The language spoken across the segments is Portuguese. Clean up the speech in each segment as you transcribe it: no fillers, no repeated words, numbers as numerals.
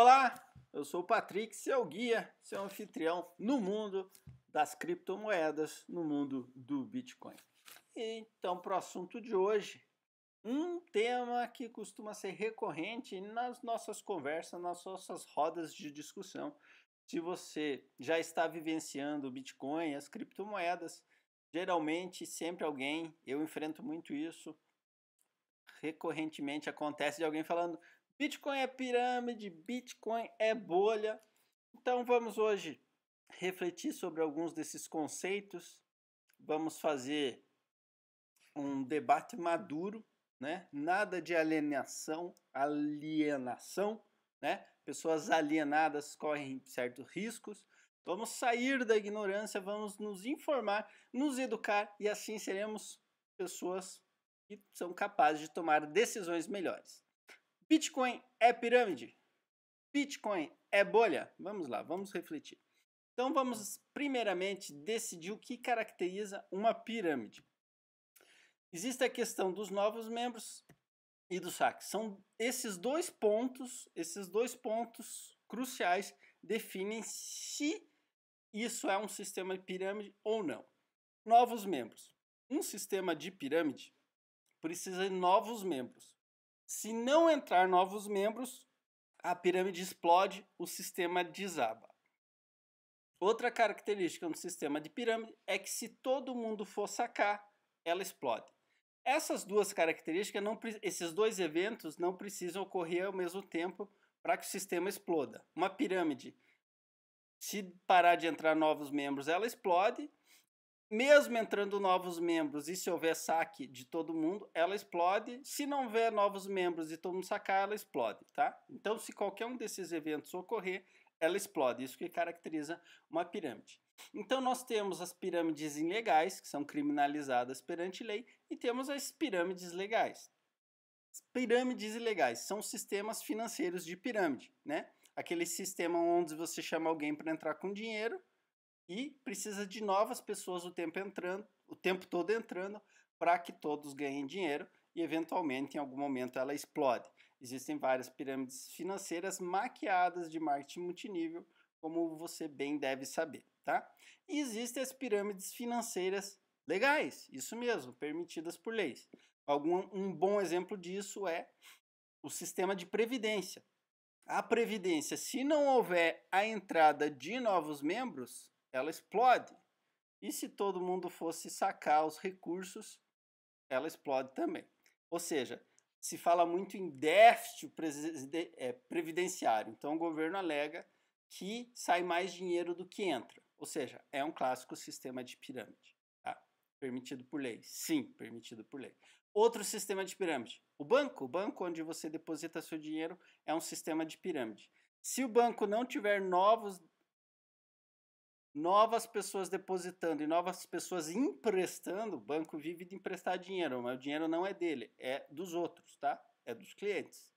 Olá, eu sou o Patrick, seu guia, seu anfitrião no mundo das criptomoedas, no mundo do Bitcoin. Então, para o assunto de hoje, um tema que costuma ser recorrente nas nossas conversas, nas nossas rodas de discussão. Se você já está vivenciando o Bitcoin, as criptomoedas, geralmente sempre eu enfrento muito isso, recorrentemente acontece de alguém falando Bitcoin é pirâmide, Bitcoin é bolha. Então vamos hoje refletir sobre alguns desses conceitos. Vamos fazer um debate maduro, né? Nada de alienação, né? Pessoas alienadas correm certos riscos. Vamos sair da ignorância, vamos nos informar, nos educar e assim seremos pessoas que são capazes de tomar decisões melhores. Bitcoin é pirâmide? Bitcoin é bolha? Vamos lá, vamos refletir. Então vamos primeiramente decidir o que caracteriza uma pirâmide. Existe a questão dos novos membros e dos saques. São esses dois pontos cruciais definem se isso é um sistema de pirâmide ou não. Novos membros. Um sistema de pirâmide precisa de novos membros. Se não entrar novos membros, a pirâmide explode, o sistema desaba. Outra característica do sistema de pirâmide é que se todo mundo for sacar, ela explode. Essas duas características, esses dois eventos não precisam ocorrer ao mesmo tempo para que o sistema exploda. Uma pirâmide, se parar de entrar novos membros, ela explode. Mesmo entrando novos membros e se houver saque de todo mundo, ela explode. Se não houver novos membros e todo mundo sacar, ela explode, tá? Então, se qualquer um desses eventos ocorrer, ela explode. Isso que caracteriza uma pirâmide. Então, nós temos as pirâmides ilegais, que são criminalizadas perante lei, e temos as pirâmides legais. As pirâmides ilegais são sistemas financeiros de pirâmide, né? Aquele sistema onde você chama alguém para entrar com dinheiro, e precisa de novas pessoas o tempo todo entrando para que todos ganhem dinheiro e eventualmente em algum momento ela explode. Existem várias pirâmides financeiras maquiadas de marketing multinível, como você bem deve saber, tá? E existem as pirâmides financeiras legais, isso mesmo, permitidas por leis. Um bom exemplo disso é o sistema de previdência. A previdência, se não houver a entrada de novos membros, ela explode. E se todo mundo fosse sacar os recursos, ela explode também. Ou seja, se fala muito em déficit previdenciário. Então o governo alega que sai mais dinheiro do que entra. Ou seja, é um clássico sistema de pirâmide. Tá? Permitido por lei. Sim, permitido por lei. Outro sistema de pirâmide. O banco onde você deposita seu dinheiro é um sistema de pirâmide. Se o banco não tiver novas pessoas depositando e novas pessoas emprestando, o banco vive de emprestar dinheiro, mas o dinheiro não é dele, é dos outros, tá? É dos clientes.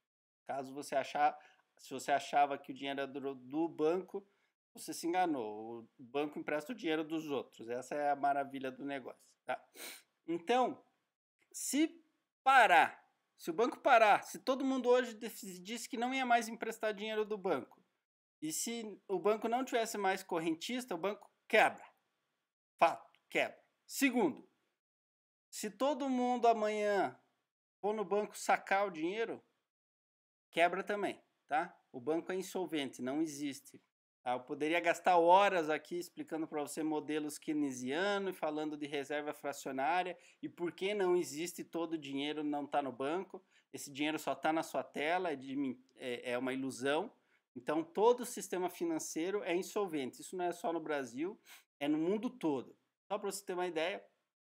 Se você achava que o dinheiro era do banco, você se enganou. O banco empresta o dinheiro dos outros. Essa é a maravilha do negócio, tá? Então, se o banco parar, se todo mundo hoje decidisse que não ia mais emprestar dinheiro do banco, e se o banco não tivesse mais correntista, o banco quebra. Fato, quebra. Segundo, se todo mundo amanhã for no banco sacar o dinheiro, quebra também, tá? O banco é insolvente, não existe. Eu poderia gastar horas aqui explicando para você modelos keynesianos, falando de reserva fracionária e por que não existe todo o dinheiro não está no banco. Esse dinheiro só está na sua tela, é uma ilusão. Então, todo o sistema financeiro é insolvente. Isso não é só no Brasil, é no mundo todo. Só para você ter uma ideia,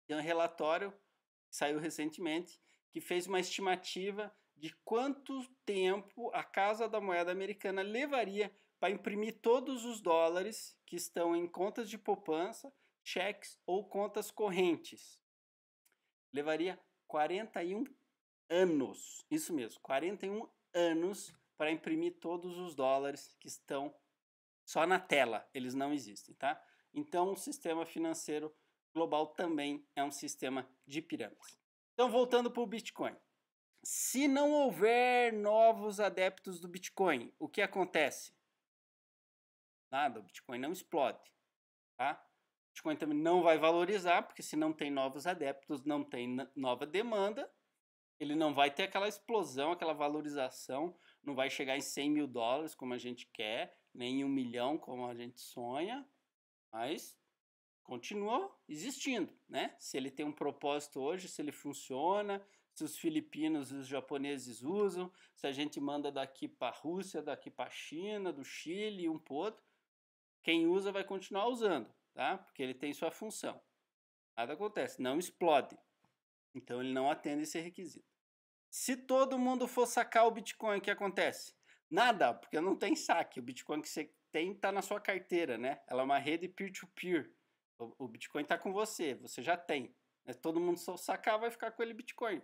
tem um relatório que saiu recentemente que fez uma estimativa de quanto tempo a Casa da Moeda Americana levaria para imprimir todos os dólares que estão em contas de poupança, cheques ou contas correntes. Levaria 41 anos. Isso mesmo, 41 anos para imprimir todos os dólares que estão só na tela, eles não existem, tá? Então, o sistema financeiro global também é um sistema de pirâmides. Então, voltando para o Bitcoin. Se não houver novos adeptos do Bitcoin, o que acontece? Nada, o Bitcoin não explode, tá? O Bitcoin também não vai valorizar, porque se não tem novos adeptos, não tem nova demanda, ele não vai ter aquela explosão, aquela valorização, não vai chegar em 100 mil dólares como a gente quer, nem em 1 milhão como a gente sonha, mas continua existindo, né? Se ele tem um propósito hoje, se ele funciona, se os filipinos e os japoneses usam, se a gente manda daqui para a Rússia, daqui para a China, do Chile, um pro outro, quem usa vai continuar usando, tá? Porque ele tem sua função. Nada acontece, não explode. Então ele não atende esse requisito. Se todo mundo for sacar o Bitcoin, o que acontece? Nada, porque não tem saque. O Bitcoin que você tem está na sua carteira, né? Ela é uma rede peer-to-peer. O Bitcoin está com você, você já tem. Todo mundo só sacar, vai ficar com ele Bitcoin.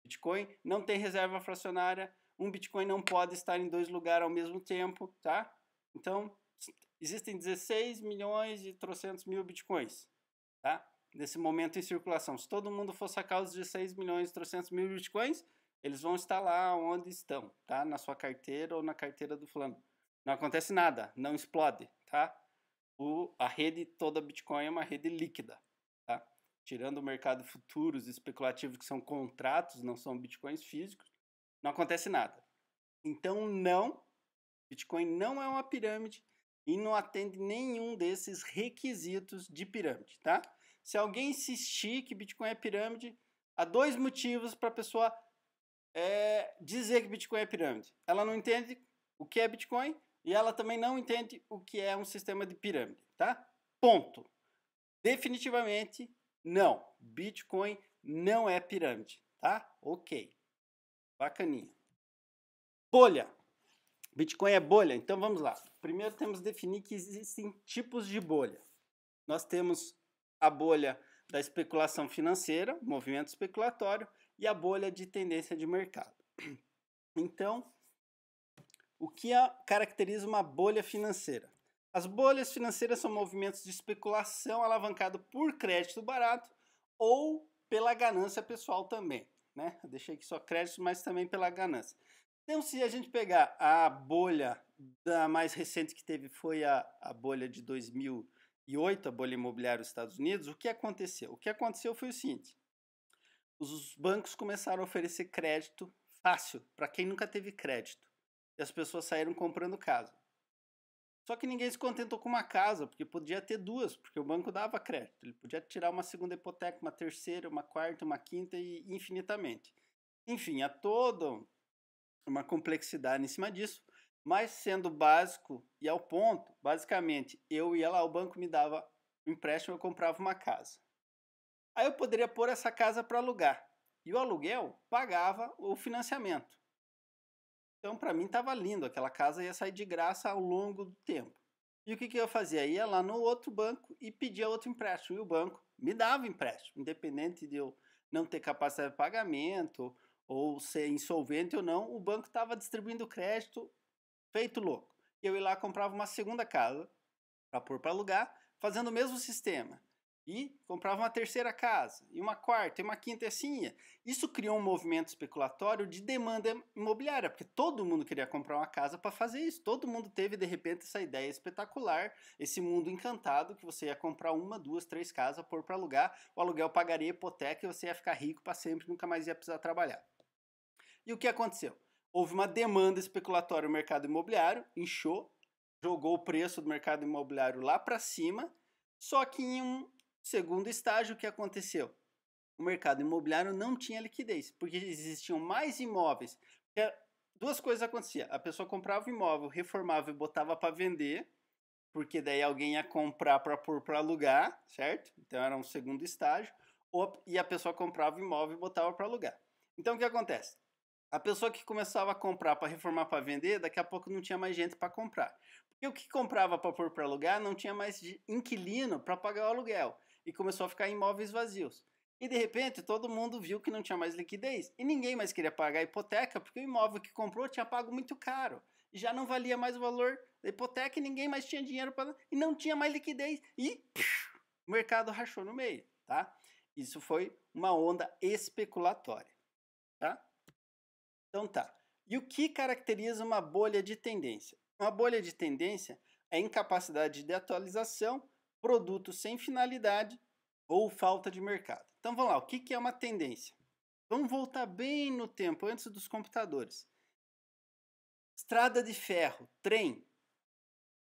Bitcoin não tem reserva fracionária. Um Bitcoin não pode estar em 2 lugares ao mesmo tempo, tá? Então, existem 16 milhões e trocentos mil Bitcoins, tá? Nesse momento em circulação. Se todo mundo for sacar os 16 milhões e trocentos mil Bitcoins, eles vão estar lá onde estão, tá? Na sua carteira ou na carteira do fulano. Não acontece nada, não explode, tá? A rede toda Bitcoin é uma rede líquida, tá? Tirando o mercado futuros especulativo, que são contratos, não são Bitcoins físicos, não acontece nada. Então, não, Bitcoin não é uma pirâmide e não atende nenhum desses requisitos de pirâmide, tá? Se alguém insistir que Bitcoin é pirâmide, há 2 motivos para a pessoa dizer que Bitcoin é pirâmide. Ela não entende o que é Bitcoin e ela também não entende o que é um sistema de pirâmide, tá? Ponto. Definitivamente não. Bitcoin não é pirâmide, tá? Ok. Bacaninha. Bolha. Bitcoin é bolha? Então vamos lá. Primeiro temos que definir que existem tipos de bolha. Nós temos a bolha da especulação financeira, movimento especulatório, e a bolha de tendência de mercado. Então, o que caracteriza uma bolha financeira? As bolhas financeiras são movimentos de especulação alavancado por crédito barato ou pela ganância pessoal também, né? Eu deixei aqui só crédito, mas também pela ganância. Então, se a gente pegar a bolha da mais recente que teve foi a bolha de 2008, a bolha imobiliária dos Estados Unidos, o que aconteceu? O que aconteceu foi o seguinte: os bancos começaram a oferecer crédito fácil para quem nunca teve crédito. E as pessoas saíram comprando casa. Só que ninguém se contentou com uma casa, porque podia ter 2, porque o banco dava crédito. Ele podia tirar uma segunda hipoteca, uma terceira, uma quarta, uma quinta e infinitamente. Enfim, há toda uma complexidade em cima disso, mas sendo básico e ao ponto, basicamente, eu ia lá, o banco me dava um empréstimo, eu comprava uma casa. Aí eu poderia pôr essa casa para alugar. E o aluguel pagava o financiamento. Então, para mim, estava lindo. Aquela casa ia sair de graça ao longo do tempo. E o que eu fazia? Ia lá no outro banco e pedia outro empréstimo. E o banco me dava empréstimo, independente de eu não ter capacidade de pagamento ou ser insolvente ou não. O banco estava distribuindo crédito feito louco. E eu ia lá e comprava uma segunda casa para pôr para alugar, fazendo o mesmo sistema. E comprava uma terceira casa, e uma quarta, e uma quinta, e assim ia. Isso criou um movimento especulatório de demanda imobiliária, porque todo mundo queria comprar uma casa para fazer isso. Todo mundo teve, de repente, essa ideia espetacular, esse mundo encantado, que você ia comprar 1, 2, 3 casas, pôr para alugar, o aluguel pagaria hipoteca e você ia ficar rico para sempre, nunca mais ia precisar trabalhar. E o que aconteceu? Houve uma demanda especulatória no mercado imobiliário, inchou, jogou o preço do mercado imobiliário lá para cima, só que em um segundo estágio, o que aconteceu? O mercado imobiliário não tinha liquidez, porque existiam mais imóveis. 2 coisas aconteciam. A pessoa comprava o imóvel, reformava e botava para vender, porque daí alguém ia comprar para pôr para alugar, certo? Então era um segundo estágio. E a pessoa comprava o imóvel e botava para alugar. Então o que acontece? A pessoa que começava a comprar para reformar para vender, daqui a pouco não tinha mais gente para comprar. Porque o que comprava para pôr para alugar não tinha mais inquilino para pagar o aluguel. E começou a ficar imóveis vazios. E de repente todo mundo viu que não tinha mais liquidez. E ninguém mais queria pagar a hipoteca, porque o imóvel que comprou tinha pago muito caro. E já não valia mais o valor da hipoteca e ninguém mais tinha dinheiro para. E não tinha mais liquidez. E o mercado rachou no meio. Tá? Isso foi uma onda especulatória. Tá? Então tá. E o que caracteriza uma bolha de tendência? Uma bolha de tendência é incapacidade de atualização, produto sem finalidade ou falta de mercado. Então vamos lá, o que é uma tendência? Vamos voltar bem no tempo, antes dos computadores. Estrada de ferro, trem.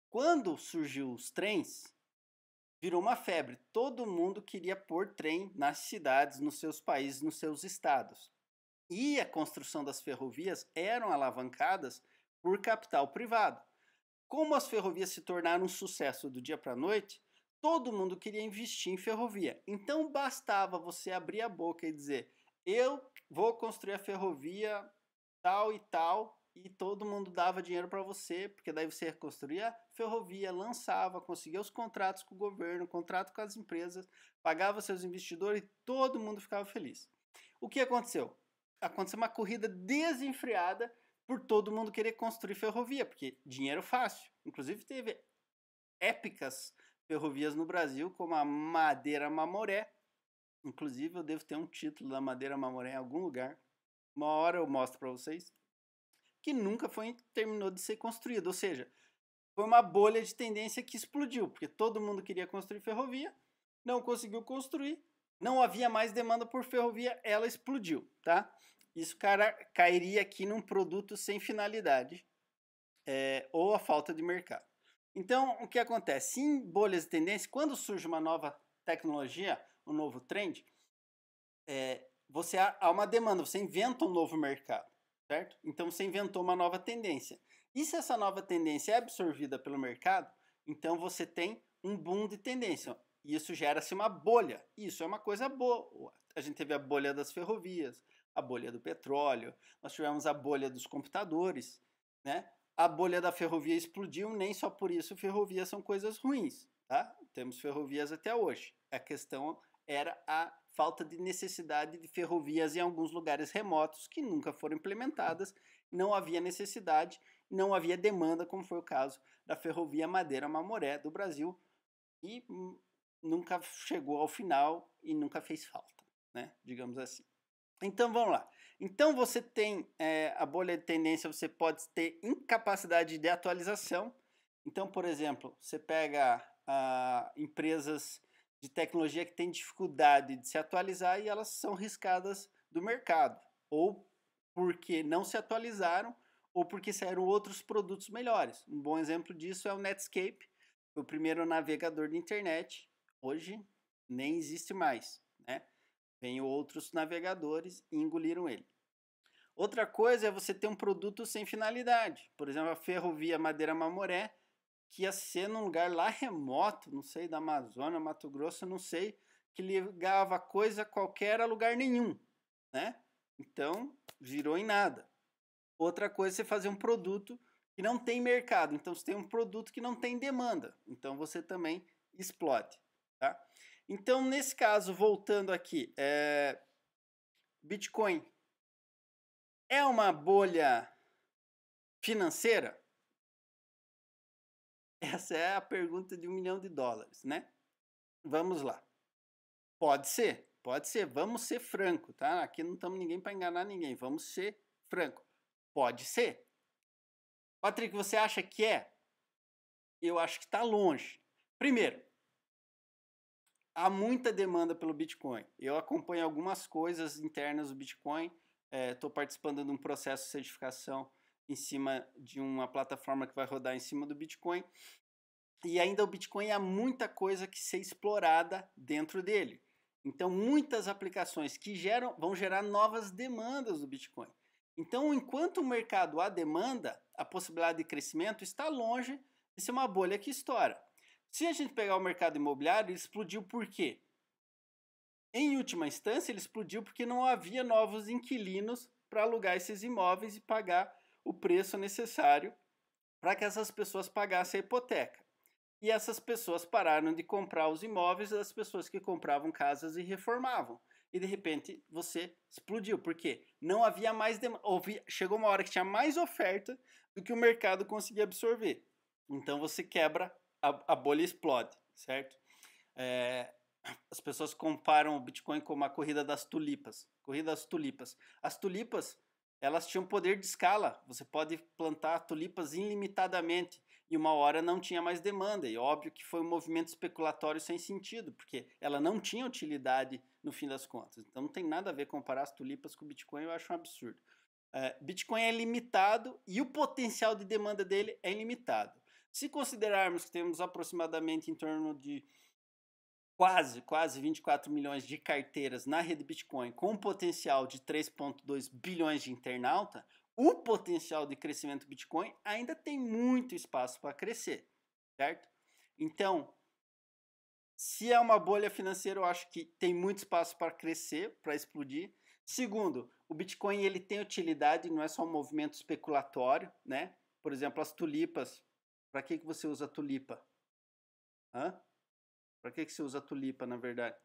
Quando surgiu os trens, virou uma febre. Todo mundo queria pôr trem nas cidades, nos seus países, nos seus estados. E a construção das ferrovias eram alavancadas por capital privado. Como as ferrovias se tornaram um sucesso do dia para a noite, todo mundo queria investir em ferrovia. Então bastava você abrir a boca e dizer: eu vou construir a ferrovia tal e tal, e todo mundo dava dinheiro para você, porque daí você construía a ferrovia, lançava, conseguia os contratos com o governo, contrato com as empresas, pagava seus investidores e todo mundo ficava feliz. O que aconteceu? Aconteceu uma corrida desenfreada por todo mundo querer construir ferrovia, porque dinheiro fácil. Inclusive teve épicas ferrovias no Brasil, como a Madeira Mamoré. Inclusive eu devo ter um título da Madeira Mamoré em algum lugar. Uma hora eu mostro para vocês. Que nunca terminou de ser construído. Ou seja, foi uma bolha de tendência que explodiu, porque todo mundo queria construir ferrovia, não conseguiu construir, não havia mais demanda por ferrovia, ela explodiu, tá? Isso cairia aqui num produto sem finalidade, ou a falta de mercado. Então, o que acontece? Em bolhas de tendência, quando surge uma nova tecnologia, um novo trend, há uma demanda, você inventa um novo mercado, certo? Então, você inventou uma nova tendência. E se essa nova tendência é absorvida pelo mercado, então você tem um boom de tendência. E isso gera-se uma bolha. Isso é uma coisa boa. A gente teve a bolha das ferrovias, a bolha do petróleo, nós tivemos a bolha dos computadores, né? A bolha da ferrovia explodiu, nem só por isso ferrovias são coisas ruins, tá? Temos ferrovias até hoje. A questão era a falta de necessidade de ferrovias em alguns lugares remotos que nunca foram implementadas, não havia necessidade, não havia demanda, como foi o caso da ferrovia Madeira Mamoré do Brasil, e nunca chegou ao final e nunca fez falta, né? Digamos assim. Então vamos lá. Então você tem a bolha de tendência, você pode ter incapacidade de atualização. Então, por exemplo, você pega empresas de tecnologia que têm dificuldade de se atualizar e elas são riscadas do mercado, ou porque não se atualizaram, ou porque saíram outros produtos melhores. Um bom exemplo disso é o Netscape, o primeiro navegador de internet. Hoje nem existe mais, né? Vêm outros navegadores e engoliram ele. Outra coisa é você ter um produto sem finalidade. Por exemplo, a ferrovia Madeira Mamoré, que ia ser num lugar lá remoto, não sei, da Amazônia, Mato Grosso, não sei, que ligava coisa qualquer a lugar nenhum, né? Então, virou em nada. Outra coisa é você fazer um produto que não tem mercado. Então, você tem um produto que não tem demanda. Então, você também explode, tá? Então, nesse caso, voltando aqui, Bitcoin é uma bolha financeira? Essa é a pergunta de $1 milhão, né? Vamos lá. Pode ser, pode ser. Vamos ser franco, tá? Aqui não estamos ninguém para enganar ninguém. Vamos ser franco. Pode ser. Patrick, você acha que é? Eu acho que está longe. Primeiro, há muita demanda pelo Bitcoin. Eu acompanho algumas coisas internas do Bitcoin. Estou participando de um processo de certificação em cima de uma plataforma que vai rodar em cima do Bitcoin. E ainda o Bitcoin há muita coisa que ser explorada dentro dele. Então, muitas aplicações que vão gerar novas demandas do Bitcoin. Então, enquanto o mercado há demanda, a possibilidade de crescimento está longe de ser uma bolha que estoura. Se a gente pegar o mercado imobiliário, ele explodiu por quê? Em última instância, ele explodiu porque não havia novos inquilinos para alugar esses imóveis e pagar o preço necessário para que essas pessoas pagassem a hipoteca. E essas pessoas pararam de comprar os imóveis das pessoas que compravam casas e reformavam. E de repente você explodiu. Por quê? Não havia mais demanda. Chegou uma hora que tinha mais oferta do que o mercado conseguia absorver. Então você quebra, a bolha explode, certo? As pessoas comparam o Bitcoin como a corrida das tulipas. Corrida das tulipas. As tulipas elas tinham poder de escala. Você pode plantar tulipas ilimitadamente e uma hora não tinha mais demanda. E óbvio que foi um movimento especulatório sem sentido, porque ela não tinha utilidade no fim das contas. Então não tem nada a ver comparar as tulipas com o Bitcoin, eu acho um absurdo. Bitcoin é limitado e o potencial de demanda dele é ilimitado. Se considerarmos que temos aproximadamente em torno de quase 24 milhões de carteiras na rede Bitcoin com um potencial de 3,2 bilhões de internauta, o potencial de crescimento do Bitcoin ainda tem muito espaço para crescer, certo? Então, se é uma bolha financeira, eu acho que tem muito espaço para crescer, para explodir. Segundo, o Bitcoin ele tem utilidade, não é só um movimento especulatório, né? Por exemplo, as tulipas. Para que você usa tulipa? Para que você usa tulipa, na verdade?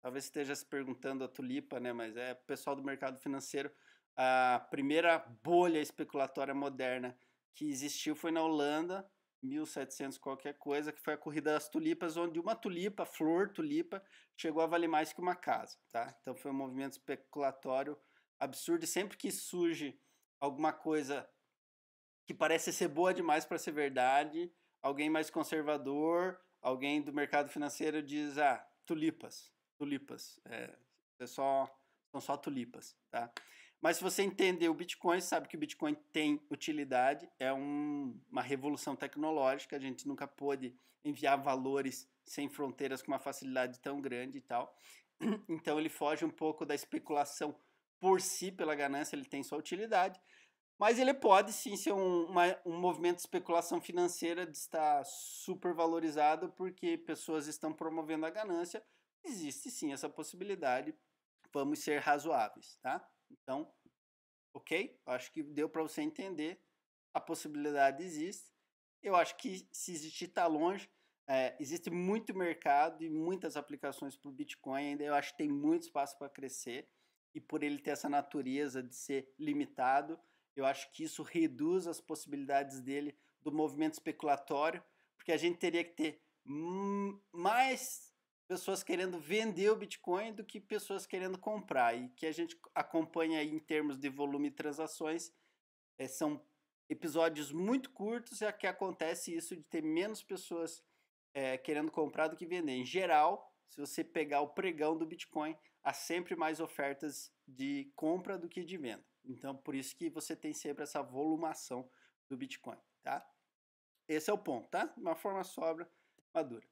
Talvez esteja se perguntando a tulipa, né? Mas é pessoal do mercado financeiro. A primeira bolha especulatória moderna que existiu foi na Holanda, 1700 qualquer coisa, que foi a corrida das tulipas, onde uma tulipa, flor tulipa, chegou a valer mais que uma casa, tá? Então foi um movimento especulatório absurdo. E sempre que surge alguma coisa que parece ser boa demais para ser verdade, alguém mais conservador, alguém do mercado financeiro diz, tulipas, são só tulipas, tá? Mas se você entender o Bitcoin, sabe que o Bitcoin tem utilidade, é uma revolução tecnológica, a gente nunca pôde enviar valores sem fronteiras com uma facilidade tão grande e tal. Então ele foge um pouco da especulação por si, pela ganância, ele tem sua utilidade, mas ele pode sim ser um movimento de especulação financeira de estar super valorizado porque pessoas estão promovendo a ganância. Existe sim essa possibilidade, vamos ser razoáveis, tá? Então, ok? Acho que deu para você entender, a possibilidade existe. Eu acho que se existir está longe, existe muito mercado e muitas aplicações para o Bitcoin ainda, eu acho que tem muito espaço para crescer e por ele ter essa natureza de ser limitado, eu acho que isso reduz as possibilidades dele do movimento especulatório, porque a gente teria que ter mais pessoas querendo vender o Bitcoin do que pessoas querendo comprar. E que a gente acompanha aí em termos de volume de transações, são episódios muito curtos e que acontece isso de ter menos pessoas querendo comprar do que vender. Em geral, se você pegar o pregão do Bitcoin, há sempre mais ofertas de compra do que de venda. Então, por isso que você tem sempre essa volumação do Bitcoin, tá? Esse é o ponto, tá? De uma forma sóbria, madura.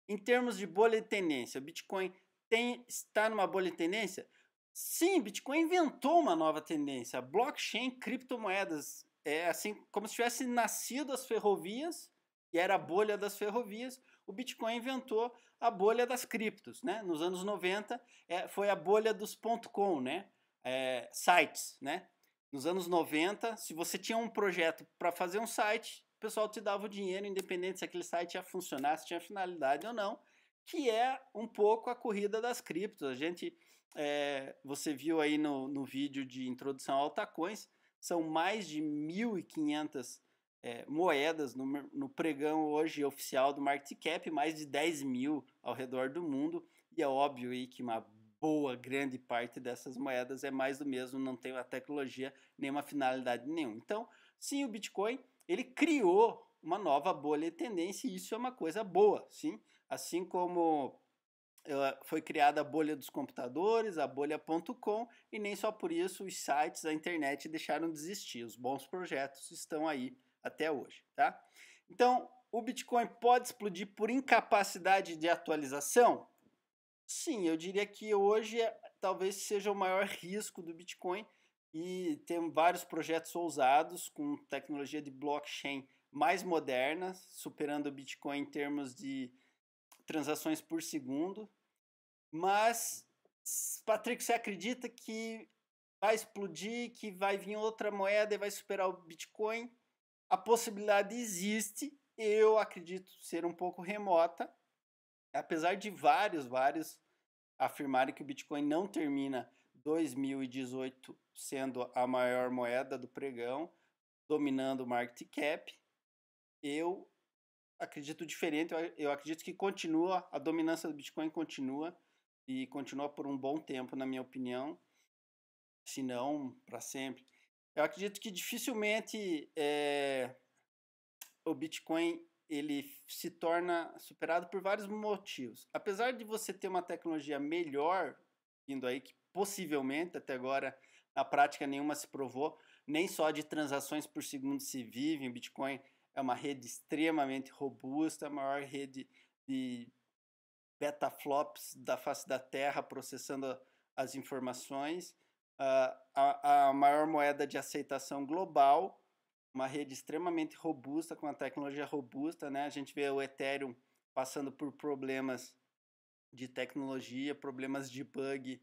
Em termos de bolha de tendência, o Bitcoin está numa bolha de tendência? Sim, Bitcoin inventou uma nova tendência. Blockchain, criptomoedas. É assim como se tivesse nascido as ferrovias, e era a bolha das ferrovias. O Bitcoin inventou a bolha das criptos, né? Nos anos 90 foi a bolha dos .com, né? Sites, né? Nos anos 90, se você tinha um projeto para fazer um site, o pessoal te dava o dinheiro, independente se aquele site ia funcionar, se tinha finalidade ou não, que é um pouco a corrida das criptos. A gente, você viu aí no vídeo de introdução ao Altcoins, são mais de 1.500 moedas no pregão hoje oficial do Market Cap, mais de 10 mil ao redor do mundo, e é óbvio aí que uma grande parte dessas moedas é mais do mesmo, não tem uma tecnologia, nenhuma finalidade nenhuma. Então, sim, o Bitcoin, ele criou uma nova bolha de tendência e isso é uma coisa boa, sim. Assim como foi criada a bolha dos computadores, a bolha.com, e nem só por isso os sites, a internet deixaram de existir. Os bons projetos estão aí até hoje, tá? Então, o Bitcoin pode explodir por incapacidade de atualização? Sim, eu diria que hoje talvez seja o maior risco do Bitcoin e tem vários projetos ousados com tecnologia de blockchain mais moderna, superando o Bitcoin em termos de transações por segundo. Mas, Patrick, você acredita que vai explodir, que vai vir outra moeda e vai superar o Bitcoin? A possibilidade existe, eu acredito ser um pouco remota, apesar de vários afirmarem que o Bitcoin não termina 2018 sendo a maior moeda do pregão, dominando o market cap. Eu acredito diferente, eu acredito que continua, a dominância do Bitcoin continua e continua por um bom tempo, na minha opinião. se não para sempre. Eu acredito que dificilmente o Bitcoin ele se torna superado por vários motivos. Apesar de você ter uma tecnologia melhor vindo aí, que possivelmente até agora na prática nenhuma se provou, nem só de transações por segundo se vive. O Bitcoin é uma rede extremamente robusta, a maior rede de petaflops da face da Terra processando as informações, a maior moeda de aceitação global, uma rede extremamente robusta, com uma tecnologia robusta, né? A gente vê o Ethereum passando por problemas de tecnologia, problemas de bug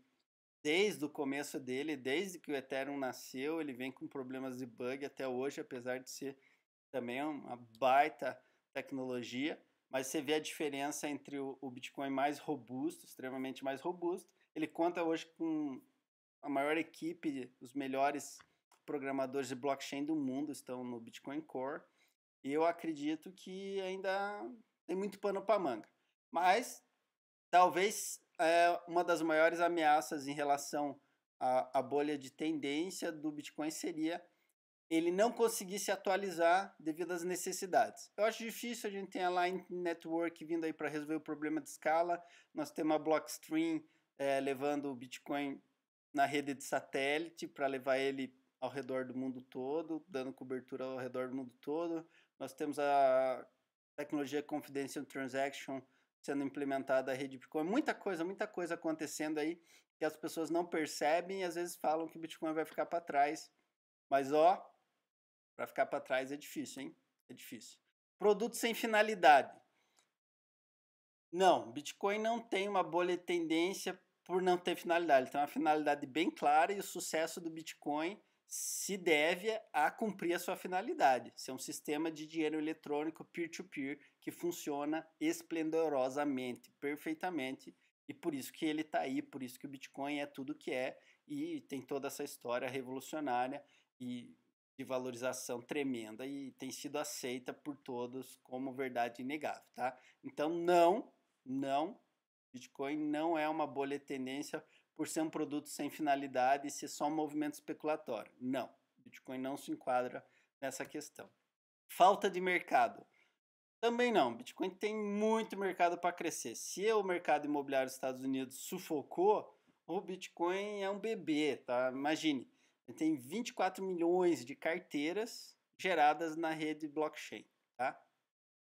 desde o começo dele, desde que o Ethereum nasceu, ele vem com problemas de bug até hoje, apesar de ser também uma baita tecnologia, mas você vê a diferença entre o Bitcoin mais robusto, extremamente mais robusto. Ele conta hoje com a maior equipe, os melhores programadores de blockchain do mundo estão no Bitcoin Core, e eu acredito que ainda tem muito pano para manga. Mas talvez uma das maiores ameaças em relação à bolha de tendência do Bitcoin seria ele não conseguir se atualizar devido às necessidades. Eu acho difícil, a gente tem a Line Network vindo aí para resolver o problema de escala, nós temos a Blockstream levando o Bitcoin na rede de satélite para levar ele ao redor do mundo todo, dando cobertura ao redor do mundo todo. Nós temos a tecnologia Confidential Transaction sendo implementada a rede Bitcoin. Muita coisa acontecendo aí que as pessoas não percebem e às vezes falam que o Bitcoin vai ficar para trás. Mas para ficar para trás é difícil, hein? É difícil. Produto sem finalidade. Não, Bitcoin não tem uma bolha de tendência por não ter finalidade. Ele tem uma finalidade bem clara e o sucesso do Bitcoin se deve a cumprir a sua finalidade. Ser um sistema de dinheiro eletrônico peer-to-peer que funciona esplendorosamente, perfeitamente, e por isso que ele está aí, por isso que o Bitcoin é tudo que é e tem toda essa história revolucionária e de valorização tremenda e tem sido aceita por todos como verdade inegável, tá? Então não, Bitcoin não é uma bolha de tendência por ser um produto sem finalidade e ser só um movimento especulatório. Não, Bitcoin não se enquadra nessa questão. Falta de mercado. Também não, Bitcoin tem muito mercado para crescer. Se o mercado imobiliário dos Estados Unidos sufocou, o Bitcoin é um bebê, tá? Imagine, ele tem 24 milhões de carteiras geradas na rede blockchain, tá?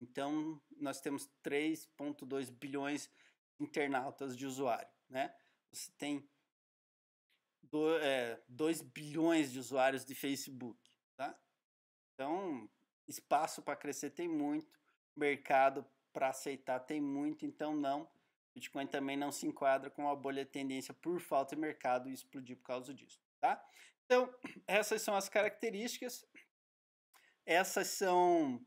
Então, nós temos 3,2 bilhões de internautas de usuário, né? Você tem 2 bilhões de usuários de Facebook, tá? Então, espaço para crescer tem muito, mercado para aceitar tem muito, então não. Bitcoin também não se enquadra com a bolha de tendência por falta de mercado e explodir por causa disso, tá? Então, essas são as características, essas são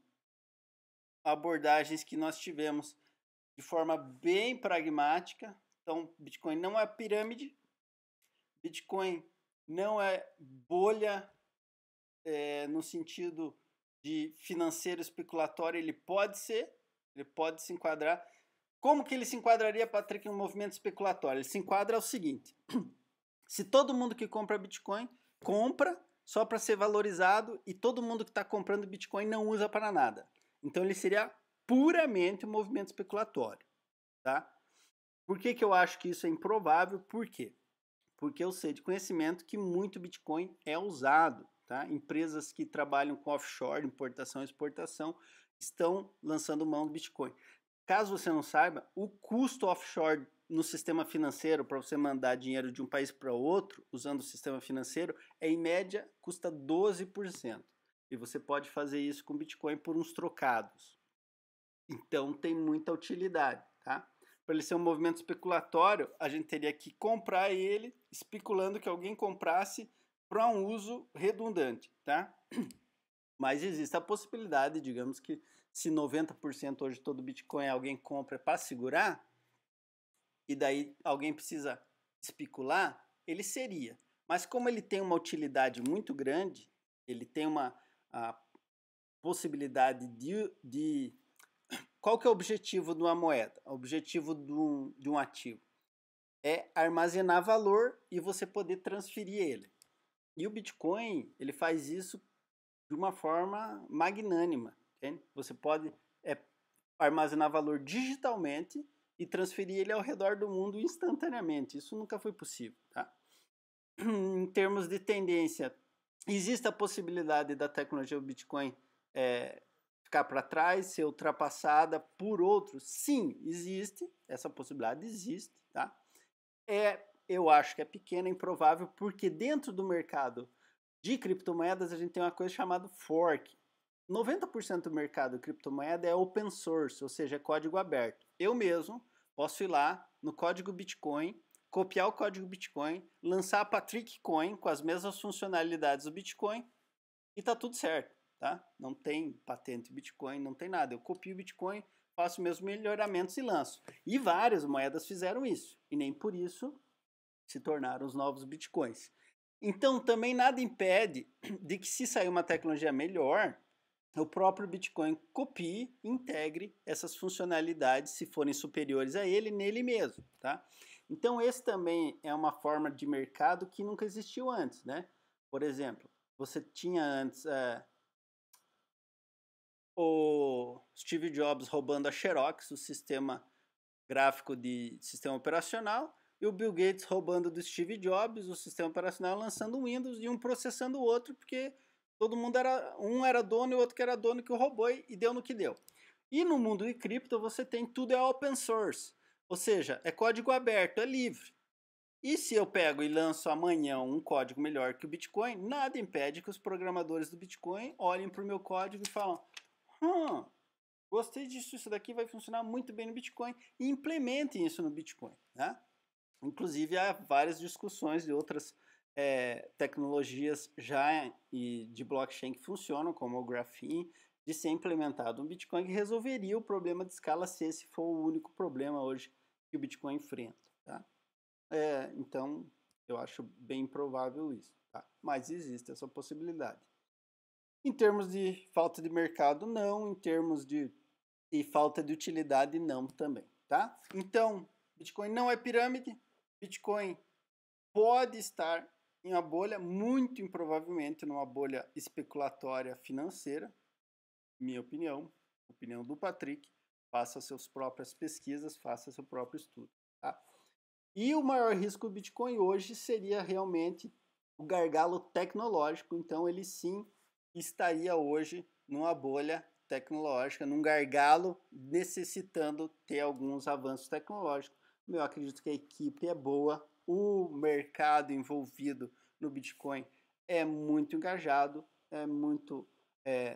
abordagens que nós tivemos de forma bem pragmática. Então, Bitcoin não é pirâmide, Bitcoin não é bolha no sentido de financeiro especulatório, ele pode se enquadrar. Como que ele se enquadraria, Patrick, em um movimento especulatório? Ele se enquadra ao seguinte: se todo mundo que compra Bitcoin compra só para ser valorizado e todo mundo que está comprando Bitcoin não usa para nada, então ele seria puramente um movimento especulatório, tá? Por que eu acho que isso é improvável? Por quê? Porque eu sei de conhecimento que muito Bitcoin é usado, tá? Empresas que trabalham com offshore, importação e exportação, estão lançando mão do Bitcoin. Caso você não saiba, o custo offshore no sistema financeiro para você mandar dinheiro de um país para outro, usando o sistema financeiro, em média custa 12%. E você pode fazer isso com Bitcoin por uns trocados. Então tem muita utilidade, tá? Para ele ser um movimento especulatório, a gente teria que comprar ele, especulando que alguém comprasse para um uso redundante, tá? Mas existe a possibilidade, digamos que se 90% hoje todo Bitcoin alguém compra para segurar, e daí alguém precisa especular, ele seria. Mas como ele tem uma utilidade muito grande, ele tem a possibilidade de qual que é o objetivo de uma moeda? O objetivo de um ativo? é armazenar valor e você poder transferir ele. E o Bitcoin, ele faz isso de uma forma magnânima. Entende? Você pode armazenar valor digitalmente e transferir ele ao redor do mundo instantaneamente. Isso nunca foi possível. Tá? Em termos de tendência, existe a possibilidade da tecnologia do Bitcoin ficar para trás, ser ultrapassada por outros? Sim, existe. Essa possibilidade existe. Tá? Eu acho que é pequena, improvável, porque dentro do mercado de criptomoedas a gente tem uma coisa chamada fork. 90% do mercado de criptomoeda é open source, ou seja, é código aberto. Eu mesmo posso ir lá no código Bitcoin, copiar o código Bitcoin, lançar a Patrick Coin com as mesmas funcionalidades do Bitcoin e tá tudo certo, tá? Não tem patente Bitcoin, não tem nada. Eu copio o Bitcoin, faço meus melhoramentos e lanço. E várias moedas fizeram isso, e nem por isso se tornaram os novos Bitcoins. Então, também nada impede de que, se sair uma tecnologia melhor, o próprio Bitcoin copie e integre essas funcionalidades, se forem superiores a ele, nele mesmo, tá? Então, esse também é uma forma de mercado que nunca existiu antes, né? Por exemplo, você tinha antes o Steve Jobs roubando a Xerox, o sistema gráfico de sistema operacional, e o Bill Gates roubando do Steve Jobs o sistema operacional, lançando o Windows e um processando o outro, porque todo mundo um era dono e o outro que era dono que o roubou e deu no que deu. E no mundo de cripto você tem tudo open source, ou seja, é código aberto, é livre. E se eu pego e lanço amanhã um código melhor que o Bitcoin, nada impede que os programadores do Bitcoin olhem para o meu código e falam: gostei disso, isso daqui vai funcionar muito bem no Bitcoin, e implementem isso no Bitcoin. Né? Inclusive, há várias discussões de outras tecnologias já de blockchain que funcionam, como o Graphene, de ser implementado um Bitcoin que resolveria o problema de escala, se esse for o único problema hoje que o Bitcoin enfrenta. Tá? Então, eu acho bem improvável isso. Tá? Mas existe essa possibilidade. Em termos de falta de mercado, não. Em termos de falta de utilidade, não também. Tá? Então, Bitcoin não é pirâmide. Bitcoin pode estar em uma bolha, muito improvavelmente numa bolha especulatória financeira. Minha opinião, opinião do Patrick. Faça suas próprias pesquisas, faça seu próprio estudo. Tá? E o maior risco do Bitcoin hoje seria realmente o gargalo tecnológico. Então, ele sim estaria hoje numa bolha tecnológica, num gargalo, necessitando ter alguns avanços tecnológicos. Eu acredito que a equipe é boa, o mercado envolvido no Bitcoin é muito engajado,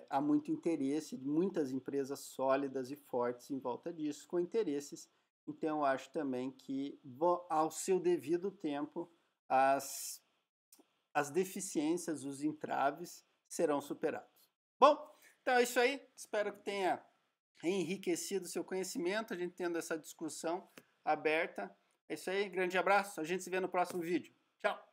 há muito interesse, muitas empresas sólidas e fortes em volta disso, com interesses. Então, eu acho também que, ao seu devido tempo, as deficiências, os entraves serão superados. Bom, então é isso aí. Espero que tenha enriquecido o seu conhecimento, a gente tendo essa discussão aberta. É isso aí, grande abraço. A gente se vê no próximo vídeo. Tchau!